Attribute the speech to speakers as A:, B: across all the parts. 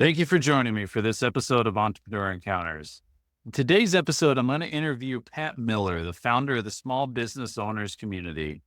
A: Thank you for joining me for this episode of Entrepreneur Encounters. In today's episode, I'm going to interview Pat Miller, the founder of the Small Business Owners Community.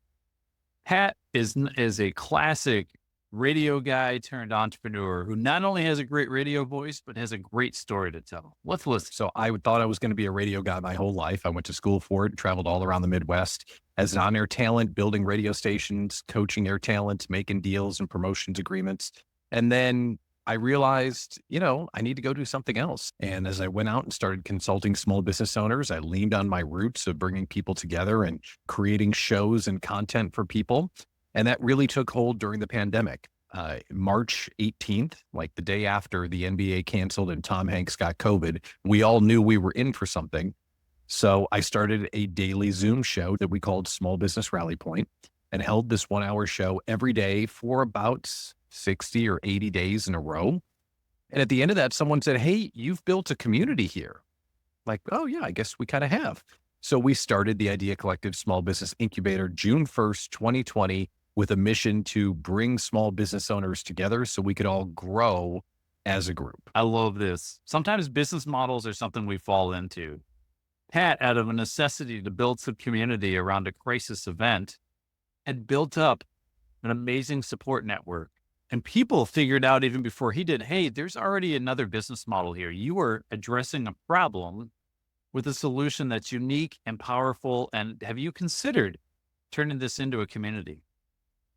A: Pat is a classic radio guy turned entrepreneur who not only has a great radio voice, but has a great story to tell. Let's listen.
B: So I thought I was going to be a radio guy my whole life. I went to school for it, traveled all around the Midwest as an on-air talent, building radio stations, coaching air talent, making deals and promotions agreements. And then I realized, I need to go do something else. And as I went out and started consulting small business owners, I leaned on my roots of bringing people together and creating shows and content for people. And that really took hold during the pandemic. March 18th, like the day after the NBA canceled and Tom Hanks got COVID, we all knew we were in for something. So I started a daily Zoom show that we called Small Business Rally Point and held this 1-hour show every day for about 60 or 80 days in a row. And at the end of that, someone said, "Hey, you've built a community here." Like, oh yeah, I guess we kind of have. So we started the Idea Collective Small Business Incubator June 1st, 2020, with a mission to bring small business owners together so we could all grow as a group.
A: I love this. Sometimes business models are something we fall into. Pat, out of a necessity to build some community around a crisis event, had built up an amazing support network. And people figured out even before he did, hey, there's already another business model here. You are addressing a problem with a solution that's unique and powerful. And have you considered turning this into a community?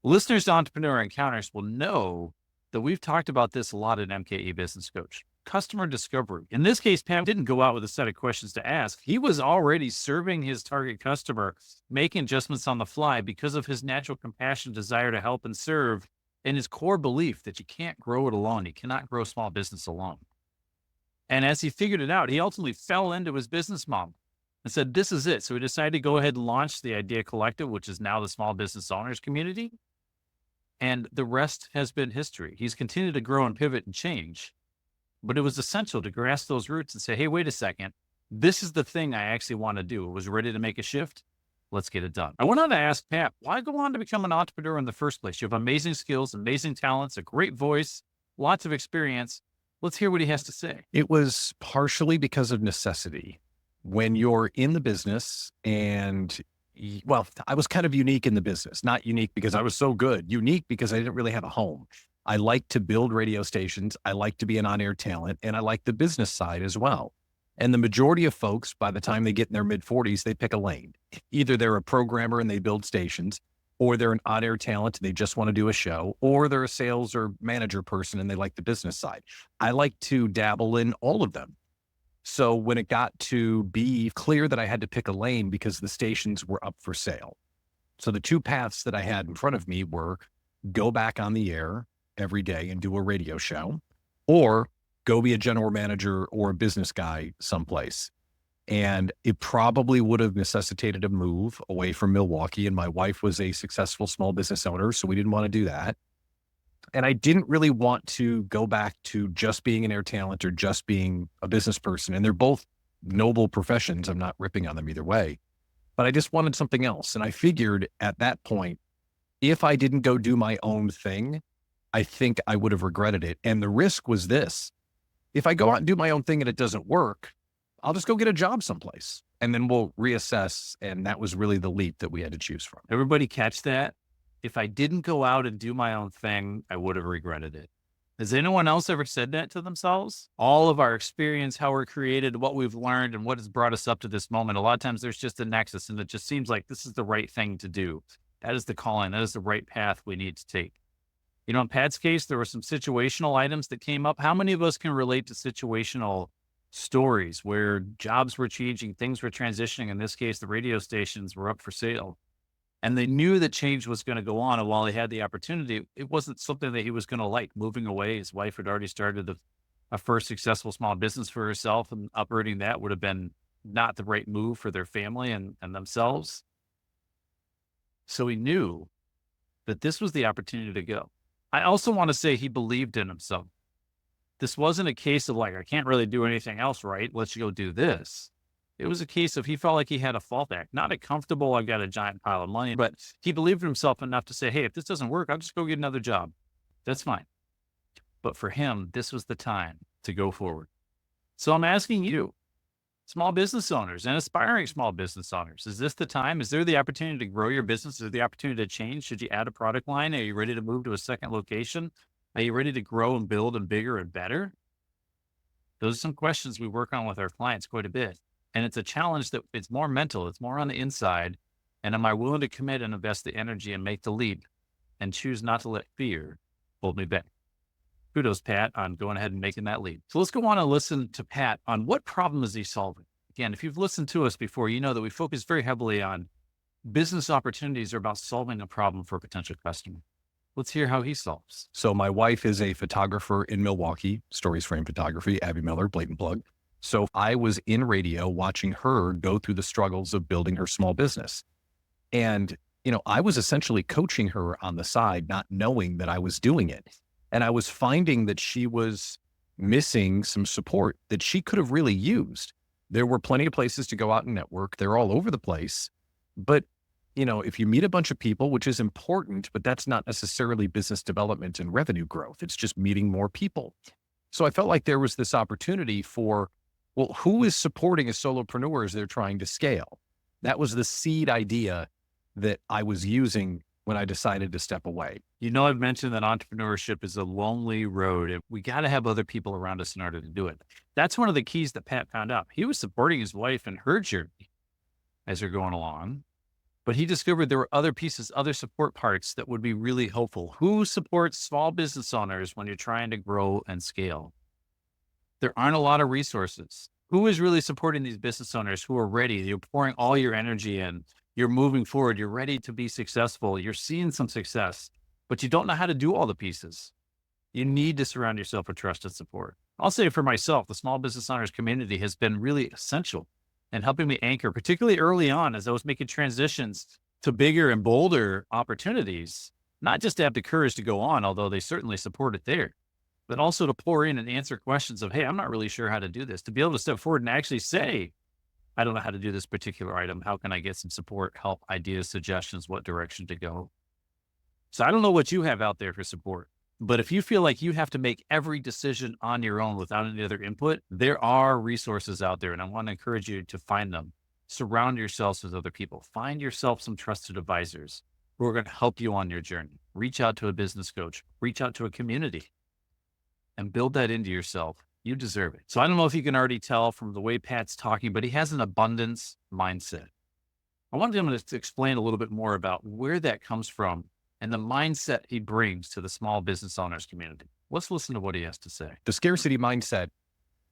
A: Listeners to Entrepreneur Encounters will know that we've talked about this a lot at MKE Business Coach. Customer discovery. In this case, Pam didn't go out with a set of questions to ask. He was already serving his target customer, making adjustments on the fly because of his natural compassion, desire to help and serve, and his core belief that you can't grow it alone. You cannot grow small business alone. And as he figured it out, he ultimately fell into his business model and said, this is it. So he decided to go ahead and launch the Idea Collective, which is now the Small Business Owners Community. And the rest has been history. He's continued to grow and pivot and change, but it was essential to grasp those roots and say, hey, wait a second. This is the thing I actually want to do. It was ready to make a shift. Let's get it done. I went on to ask Pat, why go on to become an entrepreneur in the first place? You have amazing skills, amazing talents, a great voice, lots of experience. Let's hear what he has to say.
B: It was partially because of necessity. When you're in the business and I was kind of unique in the business, not unique because I was so good, unique because I didn't really have a home. I like to build radio stations. I like to be an on-air talent, and I like the business side as well. And the majority of folks, by the time they get in their mid-40s, they pick a lane. Either they're a programmer and they build stations, or they're an on-air talent and they just want to do a show, or they're a sales or manager person and they like the business side. I like to dabble in all of them. So when it got to be clear that I had to pick a lane because the stations were up for sale. So the two paths that I had in front of me were go back on the air every day and do a radio show, or go be a general manager or a business guy someplace. And it probably would have necessitated a move away from Milwaukee. And my wife was a successful small business owner, so we didn't want to do that. And I didn't really want to go back to just being an air talent or just being a business person. And they're both noble professions. I'm not ripping on them either way, but I just wanted something else. And I figured at that point, if I didn't go do my own thing, I think I would have regretted it. And the risk was this: if I go out and do my own thing and it doesn't work, I'll just go get a job someplace and then we'll reassess. And that was really the leap that we had to choose from.
A: Everybody catch that? If I didn't go out and do my own thing, I would have regretted it. Has anyone else ever said that to themselves? All of our experience, how we're created, what we've learned, and what has brought us up to this moment. A lot of times there's just a nexus and it just seems like this is the right thing to do. That is the calling. That is the right path we need to take. In Pat's case, there were some situational items that came up. How many of us can relate to situational stories where jobs were changing, things were transitioning? In this case, the radio stations were up for sale. And they knew that change was going to go on. And while he had the opportunity, it wasn't something that he was going to like. Moving away, his wife had already started a first successful small business for herself, and uprooting that would have been not the right move for their family and themselves. So he knew that this was the opportunity to go. I also want to say he believed in himself. This wasn't a case of like, I can't really do anything else right. Let's go do this. It was a case of he felt like he had a fallback, not a comfortable, I've got a giant pile of money, but he believed in himself enough to say, hey, if this doesn't work, I'll just go get another job. That's fine. but for him, this was the time to go forward. So I'm asking you, small business owners and aspiring small business owners, is this the time? Is there the opportunity to grow your business? Is there the opportunity to change? Should you add a product line? Are you ready to move to a second location? Are you ready to grow and build and bigger and better? Those are some questions we work on with our clients quite a bit. And it's a challenge that it's more mental, it's more on the inside. And am I willing to commit and invest the energy and make the leap and choose not to let fear hold me back? Kudos, Pat, on going ahead and making that leap. So let's go on and listen to Pat on what problem is he solving. Again, if you've listened to us before, you know that we focus very heavily on business opportunities are about solving a problem for a potential customer. Let's hear how he solves.
B: So my wife is a photographer in Milwaukee, Stories Frame Photography, Abby Miller, blatant plug. So I was in radio watching her go through the struggles of building her small business. And, I was essentially coaching her on the side, not knowing that I was doing it. And I was finding that she was missing some support that she could have really used. There were plenty of places to go out and network. They're all over the place. But if you meet a bunch of people, which is important, but that's not necessarily business development and revenue growth. It's just meeting more people. So I felt like there was this opportunity for, well, who is supporting a solopreneur as they're trying to scale? That was the seed idea that I was using when I decided to step away.
A: I've mentioned that entrepreneurship is a lonely road. We got to have other people around us in order to do it. That's one of the keys that Pat found out. He was supporting his wife in her journey as they're going along. But he discovered there were other pieces, other support parts that would be really helpful. Who supports small business owners when you're trying to grow and scale? There aren't a lot of resources. Who is really supporting these business owners who are ready? You're pouring all your energy in. You're moving forward. You're ready to be successful. You're seeing some success, but you don't know how to do all the pieces. You need to surround yourself with trusted support. I'll say for myself, the small business owners community has been really essential and helping me anchor, particularly early on as I was making transitions to bigger and bolder opportunities, not just to have the courage to go on, although they certainly support it there, but also to pour in and answer questions of, hey, I'm not really sure how to do this, to be able to step forward and actually say, I don't know how to do this particular item. How can I get some support, help, ideas, suggestions, what direction to go? So I don't know what you have out there for support. But if you feel like you have to make every decision on your own without any other input, there are resources out there. And I want to encourage you to find them. Surround yourselves with other people. Find yourself some trusted advisors who are going to help you on your journey. Reach out to a business coach, reach out to a community, and build that into yourself. You deserve it. So I don't know if you can already tell from the way Pat's talking, but he has an abundance mindset. I wanted him to explain a little bit more about where that comes from and the mindset he brings to the small business owners community. Let's listen to what he has to say.
B: The scarcity mindset,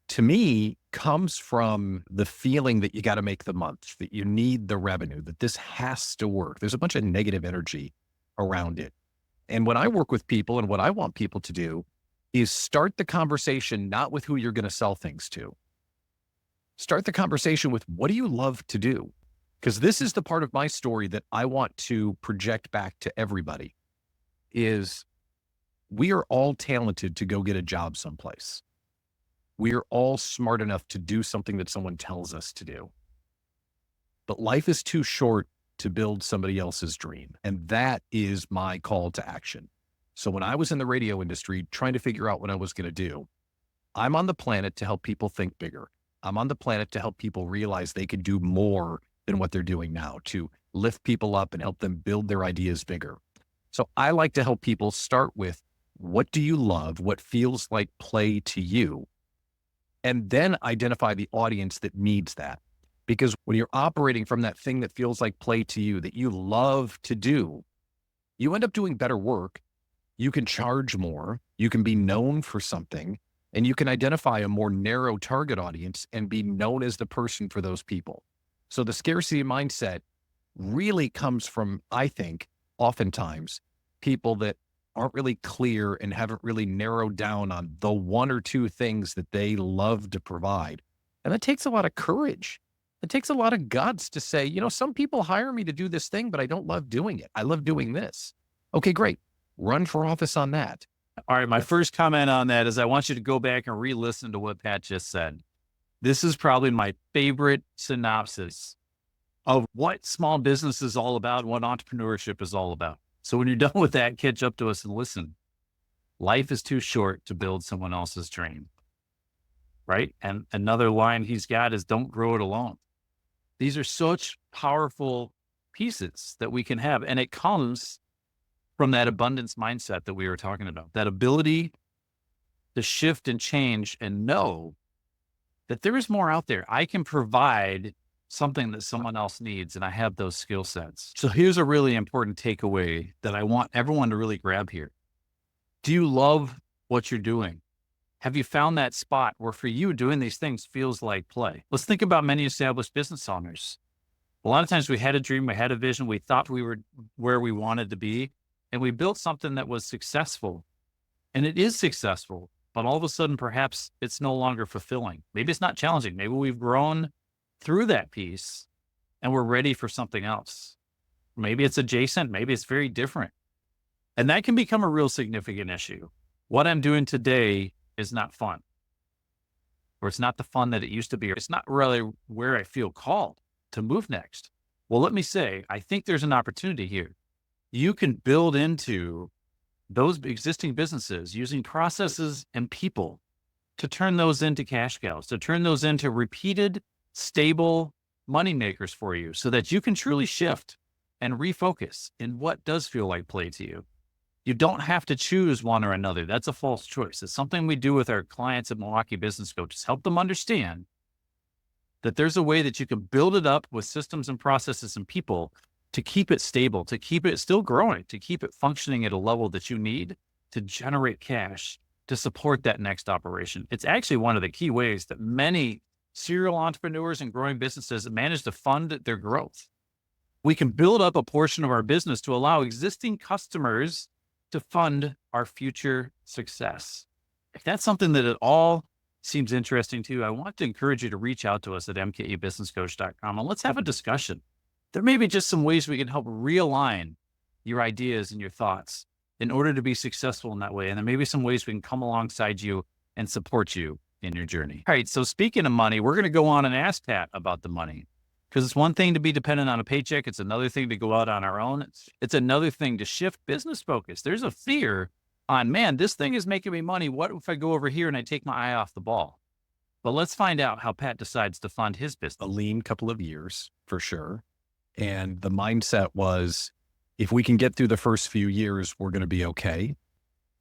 B: to me, comes from the feeling that you got to make the month, that you need the revenue, that this has to work. There's a bunch of negative energy around it. And when I work with people and what I want people to do is start the conversation not with who you're going to sell things to. Start the conversation with, what do you love to do? Because this is the part of my story that I want to project back to everybody, is we are all talented to go get a job someplace. We are all smart enough to do something that someone tells us to do. But life is too short to build somebody else's dream. And that is my call to action. So when I was in the radio industry trying to figure out what I was going to do, I'm on the planet to help people think bigger. I'm on the planet to help people realize they can do more than what they're doing now, to lift people up and help them build their ideas bigger. So I like to help people start with, what do you love? What feels like play to you? And then identify the audience that needs that. Because when you're operating from that thing that feels like play to you, that you love to do, you end up doing better work. You can charge more, you can be known for something, and you can identify a more narrow target audience and be known as the person for those people. So the scarcity mindset really comes from, I think, oftentimes people that aren't really clear and haven't really narrowed down on the one or two things that they love to provide. And that takes a lot of courage. It takes a lot of guts to say, some people hire me to do this thing, but I don't love doing it. I love doing this. Okay, great. Run for office on that.
A: All right. My first comment on that is I want you to go back and re-listen to what Pat just said. This is probably my favorite synopsis of what small business is all about, what entrepreneurship is all about. So when you're done with that, catch up to us and listen. Life is too short to build someone else's dream, right? And another line he's got is don't grow it alone. These are such powerful pieces that we can have. And it comes from that abundance mindset that we were talking about, that ability to shift and change and know that there is more out there. I can provide something that someone else needs, and I have those skill sets. So here's a really important takeaway that I want everyone to really grab here. Do you love what you're doing? Have you found that spot where for you doing these things feels like play? Let's think about many established business owners. A lot of times we had a dream, we had a vision, we thought we were where we wanted to be, and we built something that was successful. And it is successful, but all of a sudden, perhaps it's no longer fulfilling. Maybe it's not challenging. Maybe we've grown through that piece and we're ready for something else. Maybe it's adjacent, maybe it's very different. And that can become a real significant issue. What I'm doing today is not fun, or it's not the fun that it used to be, or it's not really where I feel called to move next. Well, let me say, I think there's an opportunity here. You can build into those existing businesses using processes and people to turn those into cash cows, to turn those into repeated, stable money makers for you so that you can truly shift and refocus in what does feel like play to you. You don't have to choose one or another. That's a false choice. It's something we do with our clients at Milwaukee Business Coaches, help them understand that there's a way that you can build it up with systems and processes and people to keep it stable, to keep it still growing, to keep it functioning at a level that you need to generate cash to support that next operation. It's actually one of the key ways that many serial entrepreneurs and growing businesses manage to fund their growth. We can build up a portion of our business to allow existing customers to fund our future success. If that's something that at all seems interesting to you, I want to encourage you to reach out to us at mkebusinesscoach.com and let's have a discussion. There may be just some ways we can help realign your ideas and your thoughts in order to be successful in that way. And there may be some ways we can come alongside you and support you in your journey. All right. So speaking of money, we're going to go on and ask Pat about the money, because it's one thing to be dependent on a paycheck. It's another thing to go out on our own. It's another thing to shift business focus. There's a fear on, man, this thing is making me money. What if I go over here and I take my eye off the ball? But let's find out how Pat decides to fund his business.
B: A lean couple of years for sure. And the mindset was, if we can get through the first few years, we're going to be okay.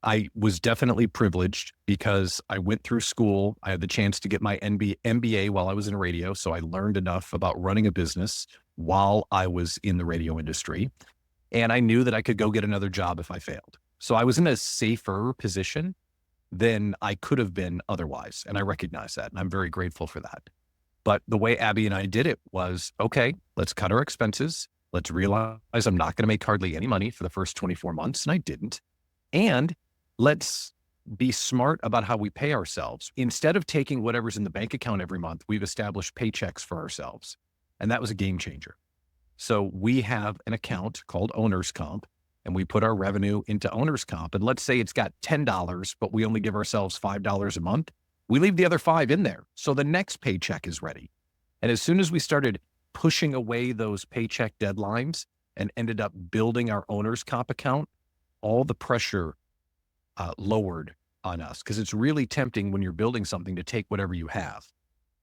B: I was definitely privileged because I went through school. I had the chance to get my MBA while I was in radio. So I learned enough about running a business while I was in the radio industry. And I knew that I could go get another job if I failed. So I was in a safer position than I could have been otherwise. And I recognize that. And I'm very grateful for that. But the way Abby and I did it was, okay, let's cut our expenses. Let's realize I'm not going to make hardly any money for the first 24 months. And I didn't. And let's be smart about how we pay ourselves. Instead of taking whatever's in the bank account every month, we've established paychecks for ourselves. And that was a game changer. So we have an account called Owner's Comp, and we put our revenue into Owner's Comp. And let's say it's got $10, but we only give ourselves $5 a month. We leave the other $5 in there. So the next paycheck is ready. And as soon as we started pushing away those paycheck deadlines and ended up building our Owner's Comp account, all the pressure lowered on us, because it's really tempting when you're building something to take whatever you have.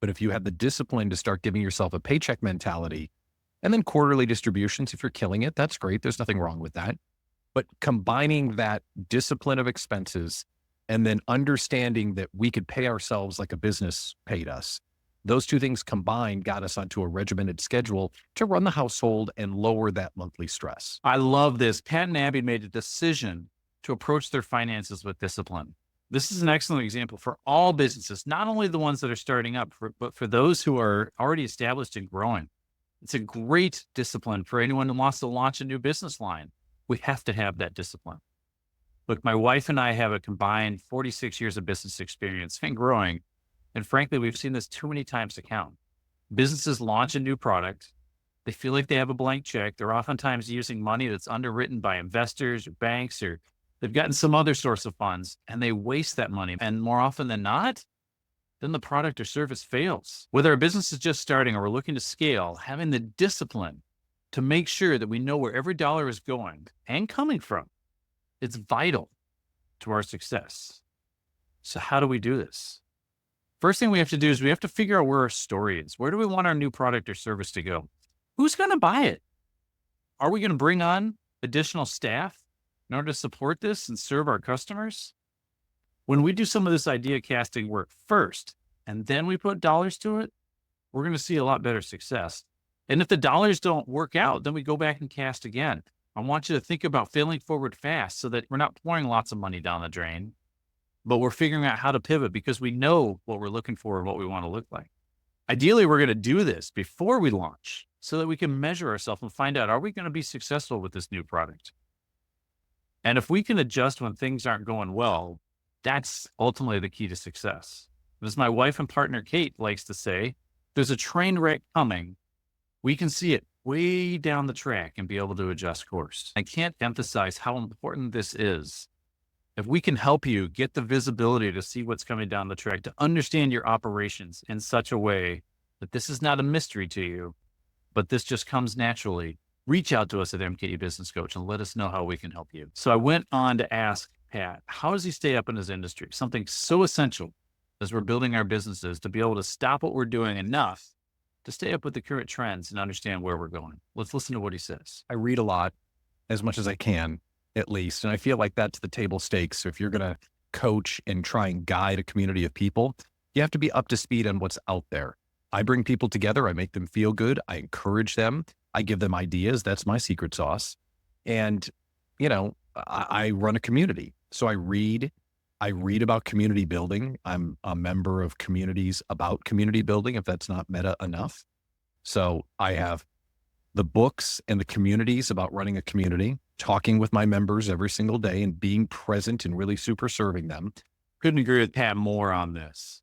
B: But if you have the discipline to start giving yourself a paycheck mentality and then quarterly distributions, if you're killing it, that's great. There's nothing wrong with that. But combining that discipline of expenses and then understanding that we could pay ourselves like a business paid us, those two things combined got us onto a regimented schedule to run the household and lower that monthly stress.
A: I love this. Pat and Abby made a decision to approach their finances with discipline. This is an excellent example for all businesses, not only the ones that are starting up, but for those who are already established and growing. It's a great discipline for anyone who wants to launch a new business line. We have to have that discipline. Look, my wife and I have a combined 46 years of business experience and growing. And frankly, we've seen this too many times to count. Businesses launch a new product. They feel like they have a blank check. They're oftentimes using money that's underwritten by investors or banks, or they've gotten some other source of funds, and they waste that money. And more often than not, then the product or service fails. Whether a business is just starting or we're looking to scale, having the discipline to make sure that we know where every dollar is going and coming from, it's vital. to our success. So how do we do this? First thing we have to do is we have to figure out where our story is. Where do we want our new product or service to go? Who's going to buy it? Are we going to bring on additional staff in order to support this and serve our customers? When we do some of this idea casting work first, and then we put dollars to it, we're going to see a lot better success. And if the dollars don't work out, then we go back and cast again. I want you to think about failing forward fast so that we're not pouring lots of money down the drain, but we're figuring out how to pivot because we know what we're looking for and what we want to look like. Ideally, we're going to do this before we launch so that we can measure ourselves and find out, are we going to be successful with this new product? And if we can adjust when things aren't going well, that's ultimately the key to success. As my wife and partner, Kate, likes to say, there's a train wreck coming. We can see it way down the track and be able to adjust course. I can't emphasize how important this is. If we can help you get the visibility to see what's coming down the track, to understand your operations in such a way that this is not a mystery to you, but this just comes naturally, reach out to us at MKE Business Coach and let us know how we can help you. So I went on to ask Pat, how does he stay up in his industry? Something so essential as we're building our businesses to be able to stop what we're doing enough to stay up with the current trends and understand where we're going. Let's listen to what he says.
B: I read a lot, as much as I can, at least. And I feel like that's the table stakes. So if you're going to coach and try and guide a community of people, you have to be up to speed on what's out there. I bring people together. I make them feel good. I encourage them. I give them ideas. That's my secret sauce. And, I run a community. So I read about community building. I'm a member of communities about community building, if that's not meta enough. So I have the books and the communities about running a community, talking with my members every single day and being present and really super serving them.
A: Couldn't agree with Pat more on this.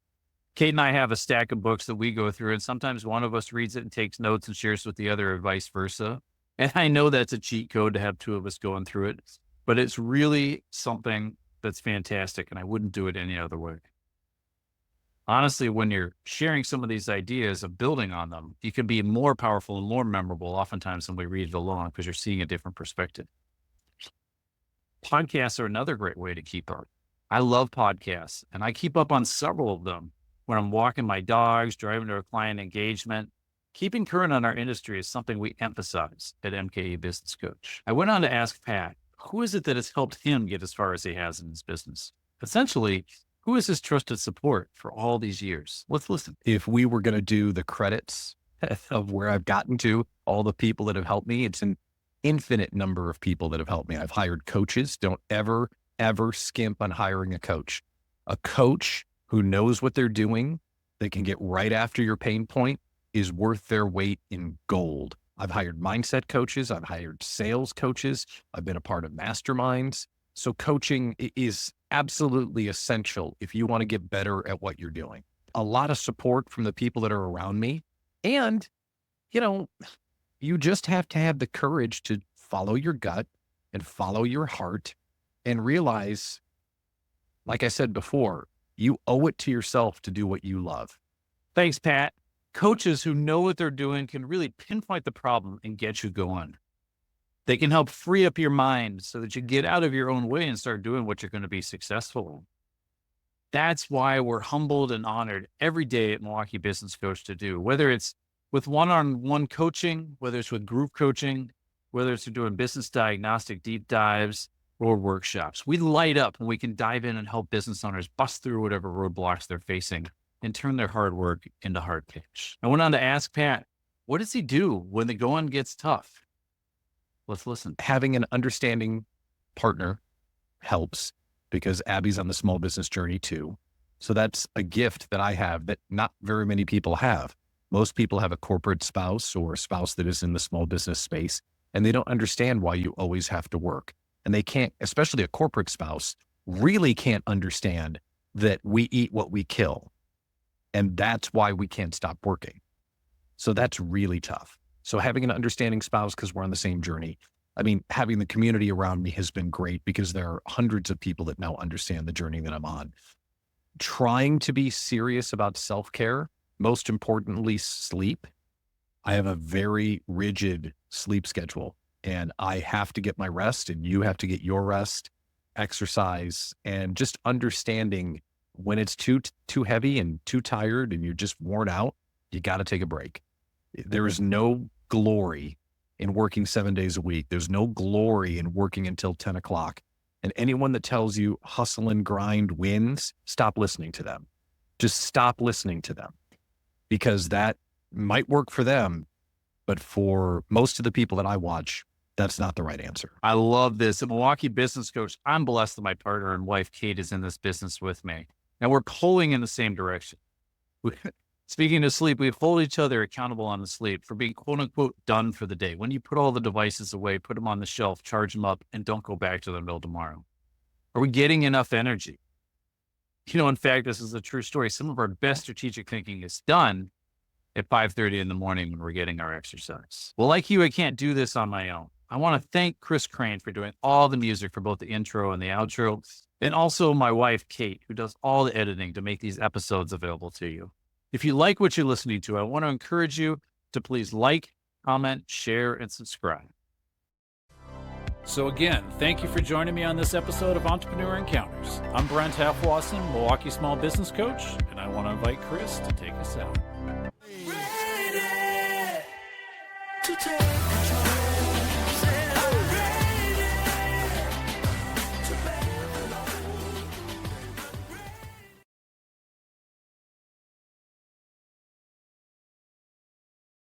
A: Kate and I have a stack of books that we go through, and sometimes one of us reads it and takes notes and shares with the other or vice versa. And I know that's a cheat code to have two of us going through it, but it's really something that's fantastic, and I wouldn't do it any other way. Honestly, when you're sharing some of these ideas of building on them, you can be more powerful and more memorable oftentimes when we read it along because you're seeing a different perspective. Podcasts are another great way to keep up. I love podcasts, and I keep up on several of them when I'm walking my dogs, driving to a client engagement. Keeping current on our industry is something we emphasize at MKE Business Coach. I went on to ask Pat, who is it that has helped him get as far as he has in his business? Essentially, who is his trusted support for all these years? Let's listen.
B: If we were going to do the credits of where I've gotten to, all the people that have helped me, it's an infinite number of people that have helped me. I've hired coaches. Don't ever skimp on hiring a coach. A coach who knows what they're doing, they can get right after your pain point, is worth their weight in gold. I've hired mindset coaches. I've hired sales coaches. I've been a part of masterminds. So coaching is absolutely essential if you want to get better at what you're doing. A lot of support from the people that are around me. And, you just have to have the courage to follow your gut and follow your heart and realize, like I said before, you owe it to yourself to do what you love.
A: Thanks, Pat. Coaches who know what they're doing can really pinpoint the problem and get you going. They can help free up your mind so that you get out of your own way and start doing what you're going to be successful in. That's why we're humbled and honored every day at Milwaukee Business Coach to do, whether it's with one-on-one coaching, whether it's with group coaching, whether it's doing business diagnostic deep dives or workshops. We light up when we can dive in and help business owners bust through whatever roadblocks they're facing and turn their hard work into hard cash. I went on to ask Pat, what does he do when the going gets tough? Let's listen.
B: Having an understanding partner helps because Abby's on the small business journey too. So that's a gift that I have that not very many people have. Most people have a corporate spouse or a spouse that is in the small business space, and they don't understand why you always have to work. And they can't, especially a corporate spouse, really can't understand that we eat what we kill. And that's why we can't stop working. So that's really tough. So having an understanding spouse, because we're on the same journey. I mean, having the community around me has been great because there are hundreds of people that now understand the journey that I'm on. Trying to be serious about self-care, most importantly, sleep. I have a very rigid sleep schedule and I have to get my rest and you have to get your rest. exercise, and just understanding when it's too heavy and too tired and you're just worn out, you got to take a break. There is no glory in working 7 days a week. There's no glory in working until 10 o'clock. And anyone that tells you hustle and grind wins, stop listening to them. Just stop listening to them, because that might work for them, but for most of the people that I watch, that's not the right answer.
A: I love this. A Milwaukee business coach, I'm blessed that my partner and wife, Kate, is in this business with me. And we're pulling in the same direction. Speaking of sleep, we hold each other accountable on the sleep for being quote unquote done for the day. When you put all the devices away, put them on the shelf, charge them up, and don't go back to them until tomorrow. Are we getting enough energy? In fact, this is a true story. Some of our best strategic thinking is done at 5:30 in the morning when we're getting our exercise. Well, like you, I can't do this on my own. I want to thank Chris Crane for doing all the music for both the intro and the outro, and also my wife, Kate, who does all the editing to make these episodes available to you. If you like what you're listening to, I want to encourage you to please like, comment, share, and subscribe. So again, thank you for joining me on this episode of Entrepreneur Encounters. I'm Brent Halfwasson, Milwaukee Small Business Coach, and I want to invite Chris to take us out. Ready to take